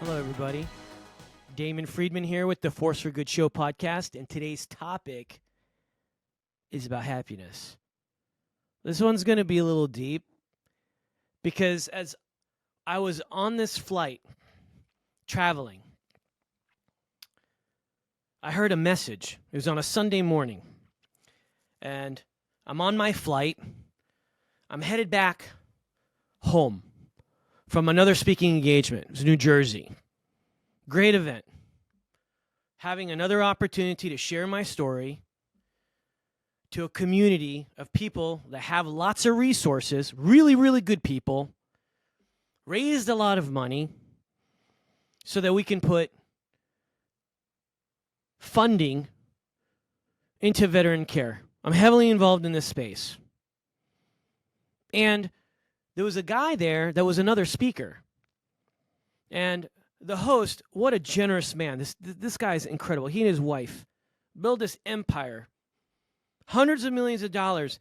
Hello, everybody. Damon Friedman here with the Force for Good Show podcast, and today's topic is about happiness. This one's going to be a little deep because as I was on this flight traveling, I heard a message. It was on a Sunday morning, and I'm on my flight. I'm headed back home from another speaking engagement. It was New Jersey. Great event. Having another opportunity to share my story to a community of people that have lots of resources, really, really good people, raised a lot of money so that we can put funding into veteran care. I'm heavily involved in this space. And there was a guy there that was another speaker. And the host, what a generous man. This guy is incredible. He and his wife built this empire, hundreds of millions of dollars,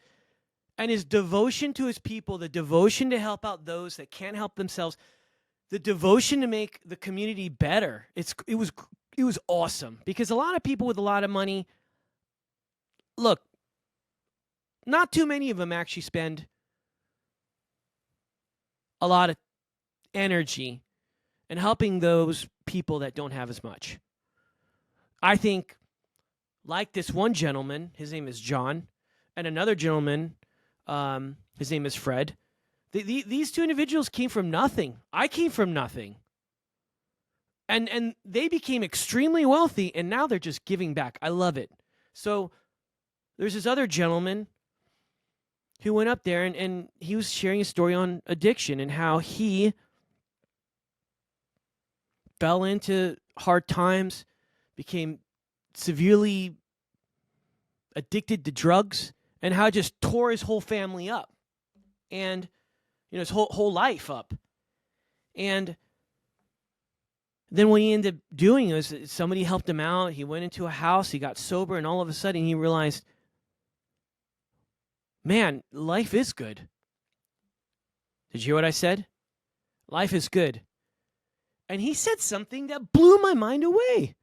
and his devotion to his people, the devotion to help out those that can't help themselves, the devotion to make the community better. It was awesome because a lot of people with a lot of money, look, not too many of them actually spend a lot of energy and helping those people that don't have as much. I think, like this one gentleman, his name is John, and another gentleman, his name is Fred. These two individuals came from nothing. I came from nothing. And they became extremely wealthy, and now they're just giving back. I love it. So there's this other gentleman who went up there, and he was sharing a story on addiction and how he fell into hard times, became severely addicted to drugs, and how it just tore his whole family up and his whole life up. And then what he ended up doing was somebody helped him out. He went into a house, he got sober, and all of a sudden he realized, man, life is good. Did you hear what I said? Life is good. And he said something that blew my mind away.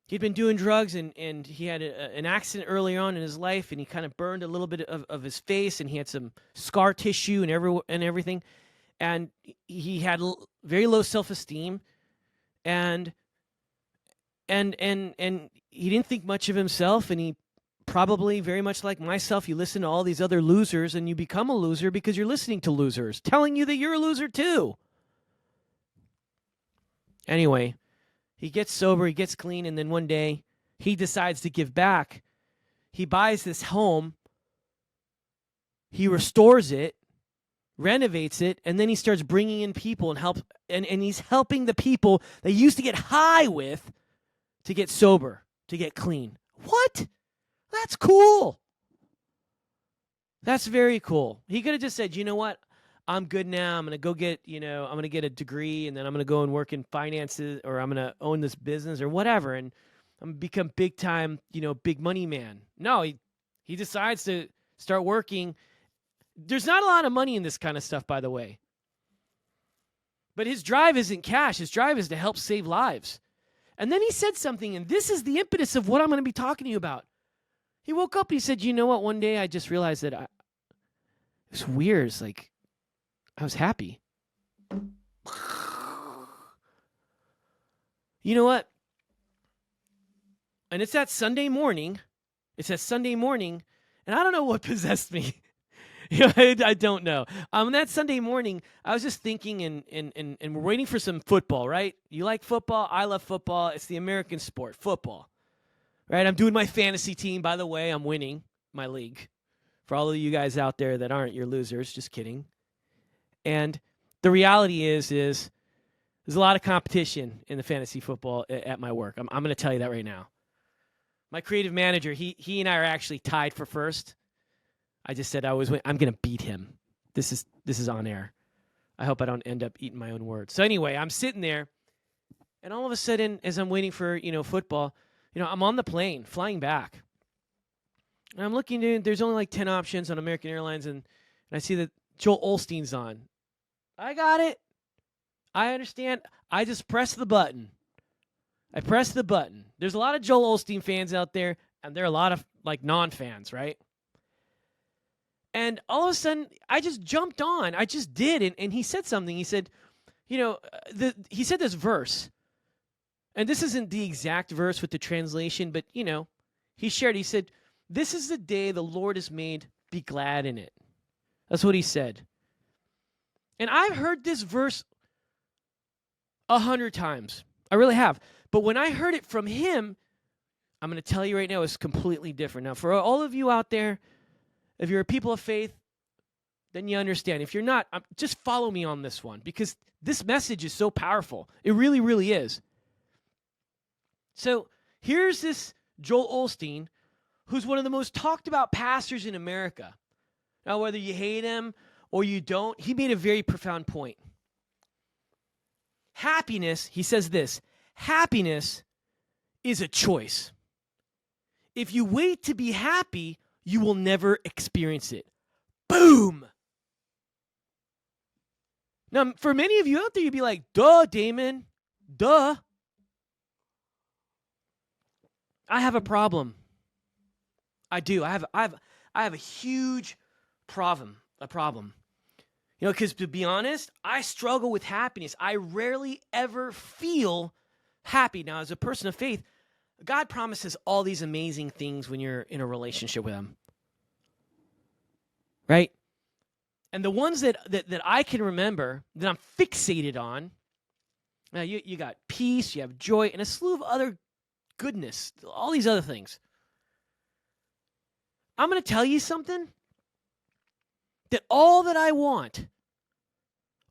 He'd been doing drugs, and he had an accident early on in his life, and he kind of burned a little bit of his face, and he had some scar tissue and everything. And he had very low self-esteem, and he didn't think much of himself, and he probably, very much like myself, you listen to all these other losers and you become a loser because you're listening to losers telling you that you're a loser too. Anyway, he gets sober, he gets clean, and then one day he decides to give back. He buys this home, he restores it, renovates it, and then he starts bringing in people and he's helping the people that he used to get high with to get sober, to get clean. What? That's cool. That's very cool. He could have just said, you know what? I'm good now. I'm going to go get, I'm going to get a degree, and then I'm going to go and work in finances, or I'm going to own this business or whatever, and I'm going to become big time, big money man. No, he decides to start working. There's not a lot of money in this kind of stuff, by the way. But his drive isn't cash. His drive is to help save lives. And then he said something, and this is the impetus of what I'm going to be talking to you about. He woke up, he said, you know what, one day I just realized that it's weird. It's like I was happy. You know what? And it's that Sunday morning. And I don't know what possessed me. I don't know. That Sunday morning, I was just thinking, and we're waiting for some football, right? You like football? I love football. It's the American sport, football. Right, I'm doing my fantasy team, by the way. I'm winning my league. For all of you guys out there that aren't, you're losers. Just kidding. And the reality is there's a lot of competition in the fantasy football at my work. I'm going to tell you that right now. My creative manager, he and I are actually tied for first. I just said I'm going to beat him. This is on air. I hope I don't end up eating my own words. So anyway, I'm sitting there, and all of a sudden, as I'm waiting for football, I'm on the plane flying back. And I'm looking at, there's only like 10 options on American Airlines, and I see that Joel Olstein's on. I got it. I understand. I just press the button. I press the button. There's a lot of Joel Osteen fans out there, and there are a lot of like non-fans, right? And all of a sudden, I just jumped on. I just did, and he said something. He said, he said this verse, and this isn't the exact verse with the translation, but he shared. He said, "This is the day the Lord has made. Be glad in it." That's what he said. And I've heard this verse 100 times. I really have. But when I heard it from him, I'm going to tell you right now, it's completely different. Now, for all of you out there, if you're a people of faith, then you understand. If you're not, just follow me on this one, because this message is so powerful. It really, really is. So here's this Joel Osteen, who's one of the most talked about pastors in America. Now, whether you hate him or you don't, he made a very profound point. Happiness, he says this, happiness is a choice. If you wait to be happy, you will never experience it. Boom! Now, for many of you out there, you'd be like, duh, Damon, duh. I have a problem. I do. I have a huge problem. Because to be honest, I struggle with happiness. I rarely ever feel happy. Now, as a person of faith, God promises all these amazing things when you're in a relationship with him. Right? And the ones that I can remember, that I'm fixated on, now you got peace, you have joy, and a slew of other goodness, all these other things. I'm going to tell you something, that all that I want,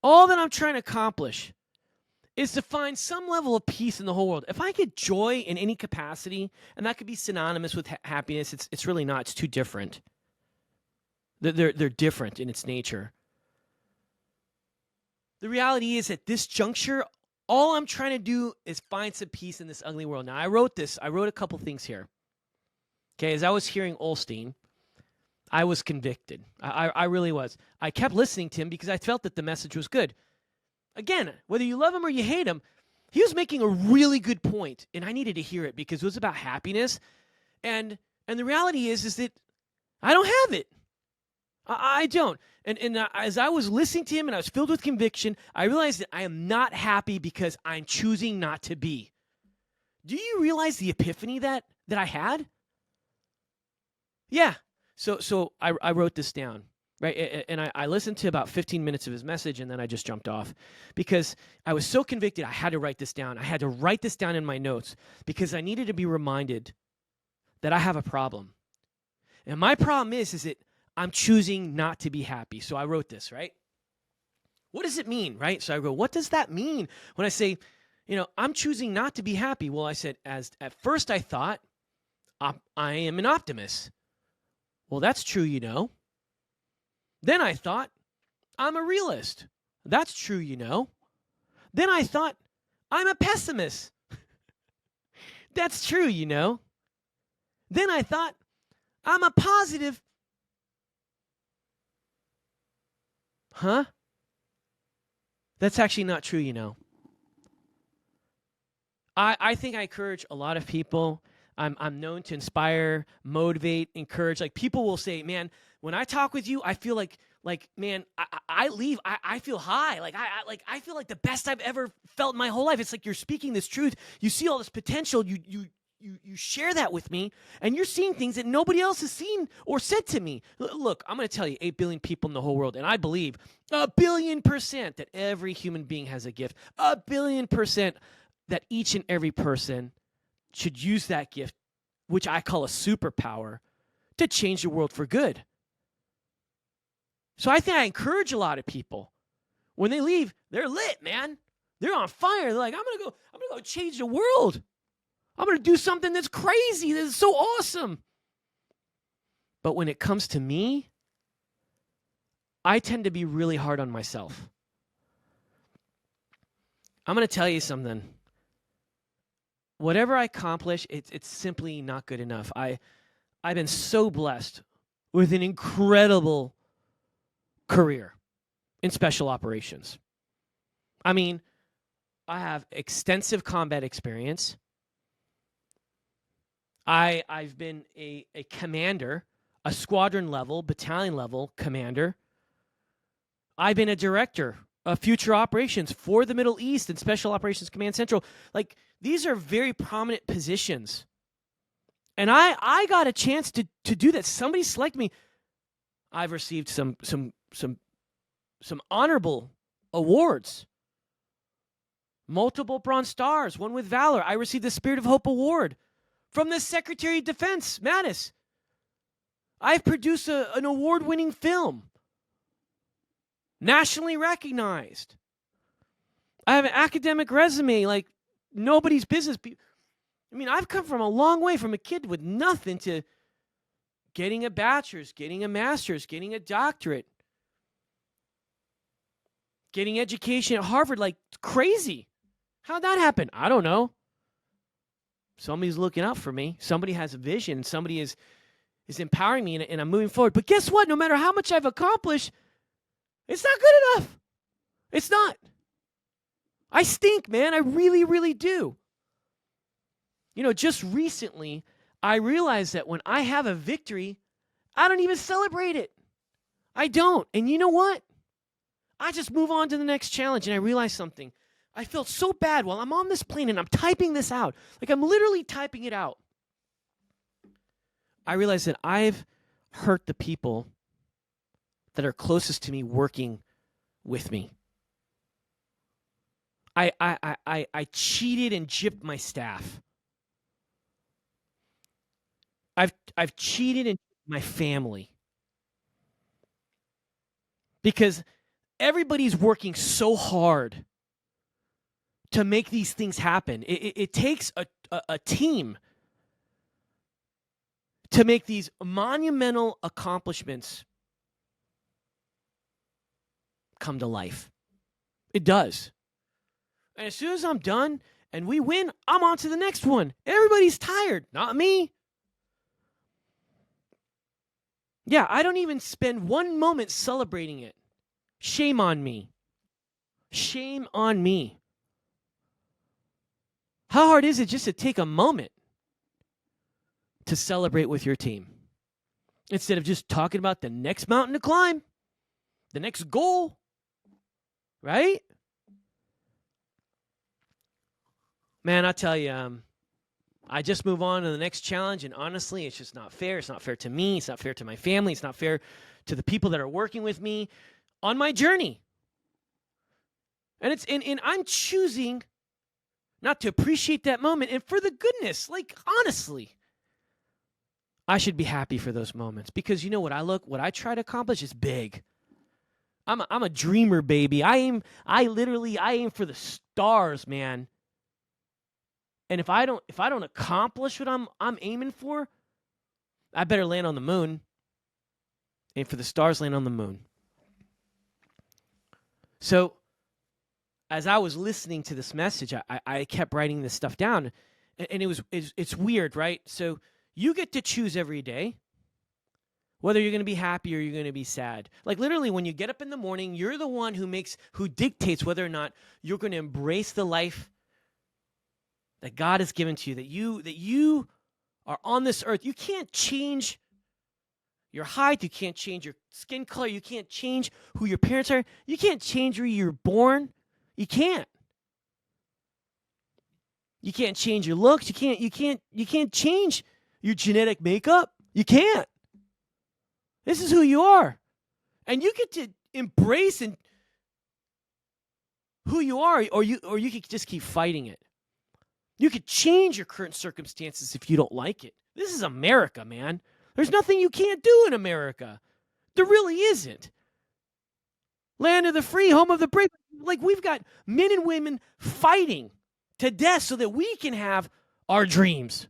all that I'm trying to accomplish, is to find some level of peace in the whole world. If I get joy in any capacity, and that could be synonymous with happiness, it's really not. It's too different. They're different in its nature. The reality is, at this juncture, all I'm trying to do is find some peace in this ugly world. Now, I wrote a couple things here. Okay, as I was hearing Osteen, I was convicted. I really was. I kept listening to him because I felt that the message was good. Again, whether you love him or you hate him, he was making a really good point, and I needed to hear it because it was about happiness. And the reality is that I don't have it. I don't. And as I was listening to him and I was filled with conviction, I realized that I am not happy because I'm choosing not to be. Do you realize the epiphany that I had? Yeah. So I wrote this down, right? And I listened to about 15 minutes of his message, and then I just jumped off because I was so convicted I had to write this down. I had to write this down in my notes because I needed to be reminded that I have a problem. And my problem is that I'm choosing not to be happy. So I wrote this, right? What does it mean, right? So I go, what does that mean when I say, I'm choosing not to be happy? Well, I said, at first I thought, I am an optimist. Well, that's true, Then I thought, I'm a realist. That's true, Then I thought, I'm a pessimist. That's true, Then I thought, I'm a positive. Huh? That's actually not true, I think I encourage a lot of people. I'm known to inspire, motivate, encourage. Like, people will say, man, when I talk with you, I feel like man, I leave, I feel high. I feel like the best I've ever felt in my whole life. It's like you're speaking this truth. You see all this potential. You share that with me, and you're seeing things that nobody else has seen or said to me. Look, I'm going to tell you, 8 billion people in the whole world, and I believe 1 billion% that every human being has a gift. 1 billion% that each and every person should use that gift, which I call a superpower, to change the world for good. So I think I encourage a lot of people. When they leave, they're lit, man. They're on fire. They're like, I'm gonna go change the world. I'm going to do something that's crazy, that's so awesome. But when it comes to me, I tend to be really hard on myself. I'm going to tell you something. Whatever I accomplish, it's simply not good enough. I've been so blessed with an incredible career in special operations. I mean, I have extensive combat experience. I've been a commander, a squadron level, battalion level commander. I've been a director of future operations for the Middle East and Special Operations Command Central. Like, these are very prominent positions. And I got a chance to do that. Somebody selected me. I've received some honorable awards. Multiple Bronze Stars, one with Valor. I received the Spirit of Hope Award from the Secretary of Defense, Mattis. I've produced an award-winning film, nationally recognized. I have an academic resume like nobody's business. I mean, I've come from a long way, from a kid with nothing to getting a bachelor's, getting a master's, getting a doctorate, getting education at Harvard, like crazy. How'd that happen? I don't know. Somebody's looking out for me. Somebody has a vision. Somebody is empowering me, and I'm moving forward. But guess what? No matter how much I've accomplished, it's not good enough. It's not. I stink, man. I really, really do. You know, just recently, I realized that when I have a victory, I don't even celebrate it. I don't. And you know what? I just move on to the next challenge, and I realized something. I felt so bad while I'm on this plane and I'm typing this out. Like, I'm literally typing it out. I realized that I've hurt the people that are closest to me working with me. I cheated and gypped my staff. I've cheated and gypped my family. Because everybody's working so hard to make these things happen. It takes a team to make these monumental accomplishments come to life. It does. And as soon as I'm done and we win, I'm on to the next one. Everybody's tired, not me. Yeah, I don't even spend one moment celebrating it. Shame on me. Shame on me. How hard is it just to take a moment to celebrate with your team instead of just talking about the next mountain to climb, the next goal, right? Man, I tell you, I just move on to the next challenge, and honestly, it's just not fair. It's not fair to me. It's not fair to my family. It's not fair to the people that are working with me on my journey. And I'm choosing not to appreciate that moment. And for the goodness, like, honestly, I should be happy for those moments, because you know what I try to accomplish is big. I'm a dreamer, baby. I aim for the stars, man. And if I don't accomplish what I'm aiming for, I better land on the moon. Aim for the stars, land on the moon. So, as I was listening to this message, I kept writing this stuff down, and it's weird, right? So you get to choose every day whether you're going to be happy or you're going to be sad. Like, literally, when you get up in the morning, you're the one who dictates whether or not you're going to embrace the life that God has given to you, that you are on this earth. You can't change your height. You can't change your skin color. You can't change who your parents are. You can't change where you're born. You can't. You can't change your looks. You can't change your genetic makeup. You can't. This is who you are. And you get to embrace and who you are, or you could just keep fighting it. You could change your current circumstances if you don't like it. This is America, man. There's nothing you can't do in America. There really isn't. Land of the free, home of the brave. Like, we've got men and women fighting to death so that we can have our dreams.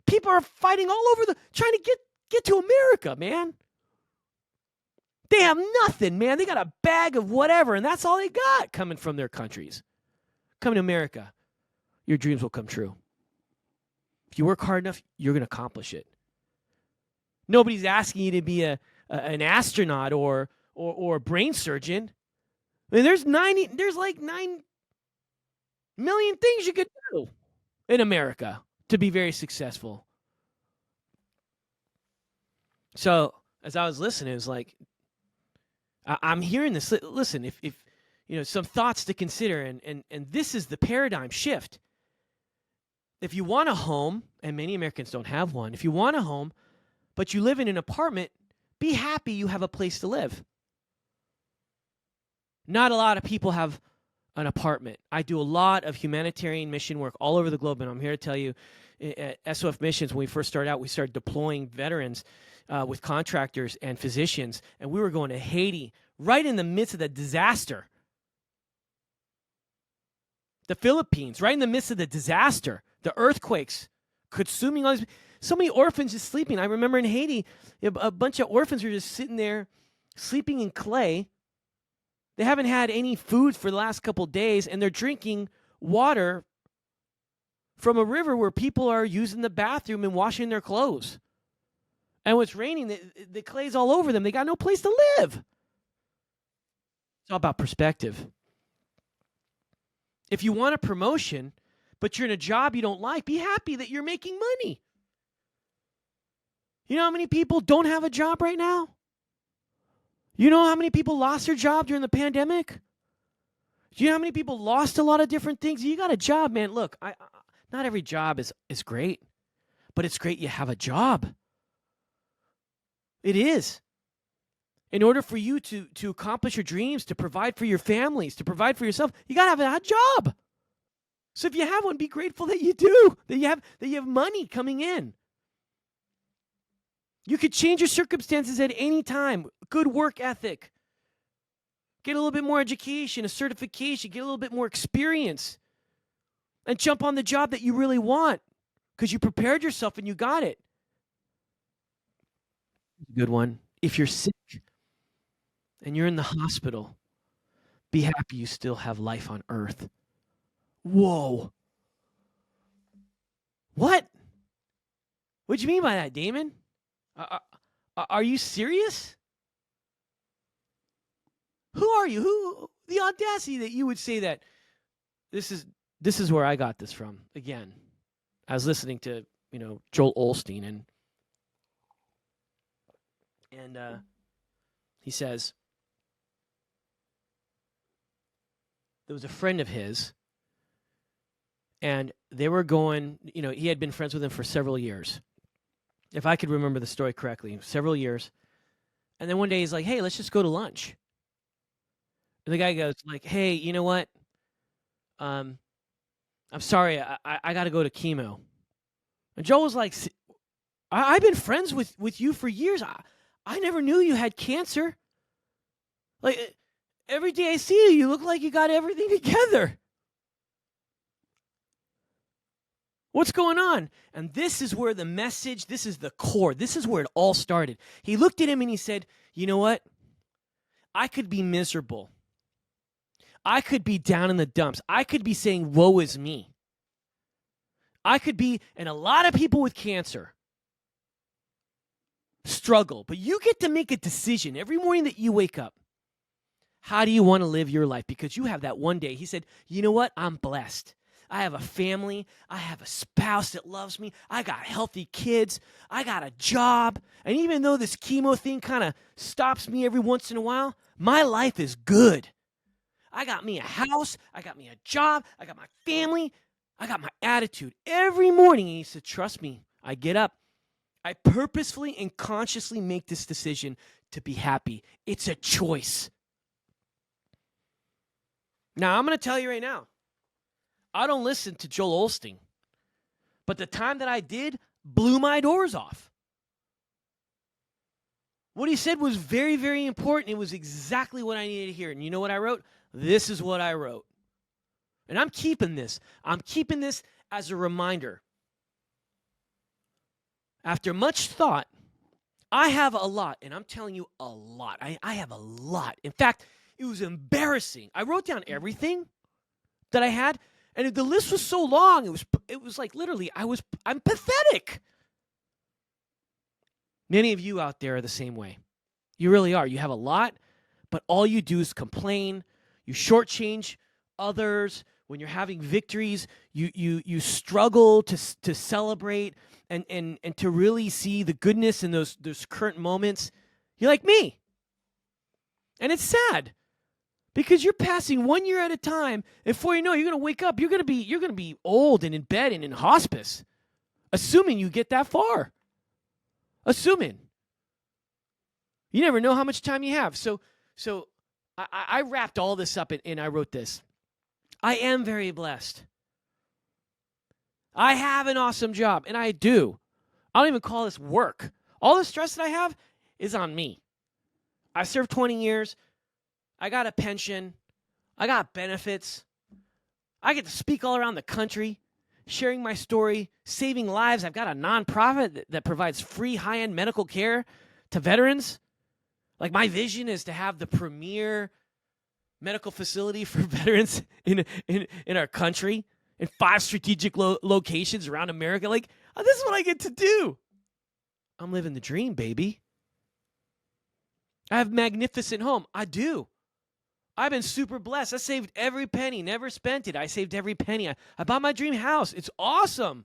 People are fighting all over trying to get to America, man. They have nothing, man. They got a bag of whatever, and that's all they got coming from their countries. Coming to America, your dreams will come true. If you work hard enough, you're going to accomplish it. Nobody's asking you to be an astronaut or a brain surgeon. I mean, there's like 9 Million things you could do in America to be very successful. So as I was listening, it was like, I'm hearing this. Listen, if some thoughts to consider, and this is the paradigm shift. If you want a home, and many Americans don't have one, if you want a home, but you live in an apartment, be happy you have a place to live. Not a lot of people have an apartment. I do a lot of humanitarian mission work all over the globe, and I'm here to tell you, at SOF Missions, when we first started out, we started deploying veterans with contractors and physicians, and we were going to Haiti right in the midst of the disaster. The Philippines, right in the midst of the disaster, the earthquakes, consuming all these. So many orphans just sleeping. I remember in Haiti, a bunch of orphans were just sitting there sleeping in clay. They haven't had any food for the last couple of days, and they're drinking water from a river where people are using the bathroom and washing their clothes. And when it's raining, the clay's all over them. They got no place to live. It's all about perspective. If you want a promotion, but you're in a job you don't like, be happy that you're making money. You know how many people don't have a job right now? You know how many people lost their job during the pandemic? Do you know how many people lost a lot of different things? You got a job, man. Look, not every job is great, but it's great you have a job. It is. In order for you to accomplish your dreams, to provide for your families, to provide for yourself, you got to have a job. So if you have one, be grateful that you do, that you have money coming in. You could change your circumstances at any time. Good work ethic. Get a little bit more education, a certification, get a little bit more experience, and jump on the job that you really want because you prepared yourself and you got it. Good one. If you're sick and you're in the hospital, be happy you still have life on earth. Whoa. What? What do you mean by that, Damon? Are you serious? Who are you? Who? The audacity that you would say that. This is where I got this from. Again, I was listening to Joel Osteen, and he says there was a friend of his, and they were going. He had been friends with him for several years. If I could remember the story correctly, several years. And then one day he's like, hey, let's just go to lunch. And the guy goes like, hey, you know what? I'm sorry, I got to go to chemo. And Joe was like, I've been friends with you for years. I never knew you had cancer. Like, every day I see you, you look like you got everything together. What's going on? And this is where the message, this is the core. This is where it all started. He looked at him and he said, you know what? I could be miserable. I could be down in the dumps. I could be saying, woe is me. I could be, and a lot of people with cancer struggle, but you get to make a decision every morning that you wake up. How do you want to live your life? Because you have that one day. He said, you know what? I'm blessed. I have a family. I have a spouse that loves me. I got healthy kids. I got a job. And even though this chemo thing kind of stops me every once in a while, my life is good. I got me a house. I got me a job. I got my family. I got my attitude. Every morning, he said, trust me, I get up. I purposefully and consciously make this decision to be happy. It's a choice. Now, I'm going to tell you right now, I don't listen to Joel Osteen, but the time that I did blew my doors off. What he said was very, very important. It was exactly what I needed to hear. And you know what I wrote? This is what I wrote. And I'm keeping this. I'm keeping this as a reminder. After much thought, I have a lot, and I'm telling you a lot. I have a lot. In fact, it was embarrassing. I wrote down everything that I had, and the list was so long, it was like literally, I'm pathetic. Many of you out there are the same way. You really are. You have a lot, but all you do is complain. You shortchange others when you're having victories, you struggle to celebrate and to really see the goodness in those current moments. You're like me. And it's sad because you're passing 1 year at a time, and before you know it, you're going to wake up, you're going to be old and in bed and in hospice. Assuming you get that far. Assuming. You never know how much time you have. So I wrapped all this up and I wrote this. I am very blessed. I have an awesome job, and I do. I don't even call this work. All the stress that I have is on me. I served 20 years. I got a pension. I got benefits. I get to speak all around the country, sharing my story, saving lives. I've got a nonprofit that provides free high-end medical care to veterans. Like, my vision is to have the premier medical facility for veterans in our country in 5 strategic locations around America. Like, this is what I get to do. I'm living the dream, baby. I have a magnificent home. I do. I've been super blessed. I saved every penny, never spent it. I saved every penny. I bought my dream house. It's awesome.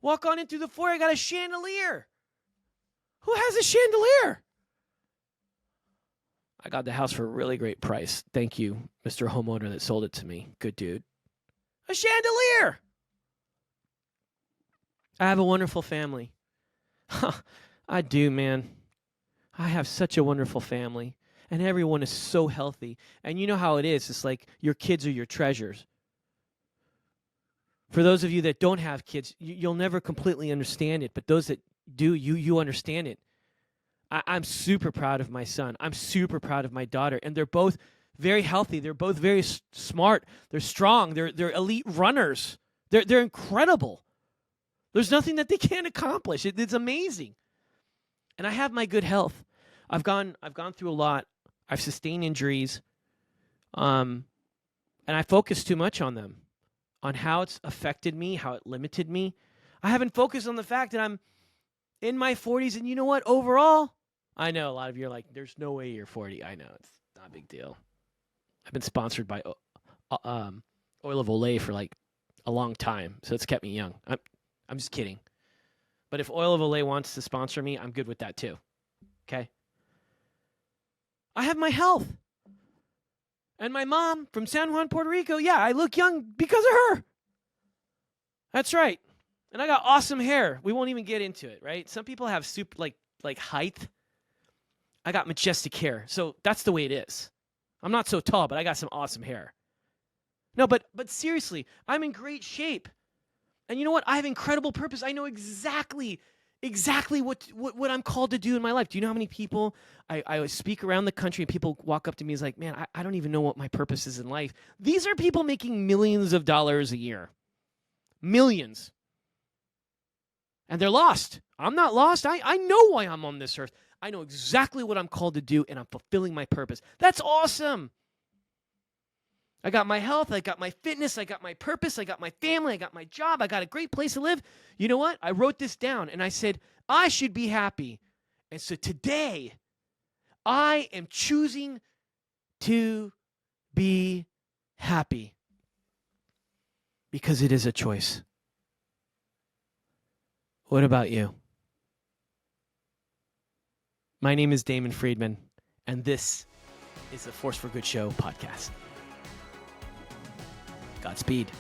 Walk on in through the foyer. I got a chandelier. Who has a chandelier? I got the house for a really great price. Thank you, Mr. Homeowner that sold it to me. Good dude. A chandelier. I have a wonderful family. I do, man. I have such a wonderful family. And everyone is so healthy. And you know how it is. It's like your kids are your treasures. For those of you that don't have kids, you'll never completely understand it. But those that do, you understand it. I'm super proud of my son. I'm super proud of my daughter. And they're both very healthy. They're both very smart. They're strong. They're elite runners. They're incredible. There's nothing that they can't accomplish. It's amazing. And I have my good health. I've gone through a lot. I've sustained injuries. And I focus too much on them, on how it's affected me, how it limited me. I haven't focused on the fact that I'm in my 40s. And you know what? Overall, I know a lot of you are like, there's no way you're 40. I know. It's not a big deal. I've been sponsored by Oil of Olay for like a long time, so it's kept me young. I'm just kidding. But if Oil of Olay wants to sponsor me, I'm good with that too. Okay? I have my health. And my mom from San Juan, Puerto Rico, yeah, I look young because of her. That's right. And I got awesome hair. We won't even get into it, right? Some people have super like height. I got majestic hair. So that's the way it is. I'm not so tall, but I got some awesome hair. No, but seriously, I'm in great shape. And you know what? I have incredible purpose. I know exactly what I'm called to do in my life. Do you know how many people I speak around the country and people walk up to me and is like, man, I don't even know what my purpose is in life. These are people making millions of dollars a year. Millions. And they're lost. I'm not lost. I know why I'm on this earth. I know exactly what I'm called to do, and I'm fulfilling my purpose. That's awesome. I got my health. I got my fitness. I got my purpose. I got my family. I got my job. I got a great place to live. You know what? I wrote this down, and I said, I should be happy. And so today, I am choosing to be happy because it is a choice. What about you? My name is Damon Friedman, and this is the Force for Good Show podcast. Godspeed.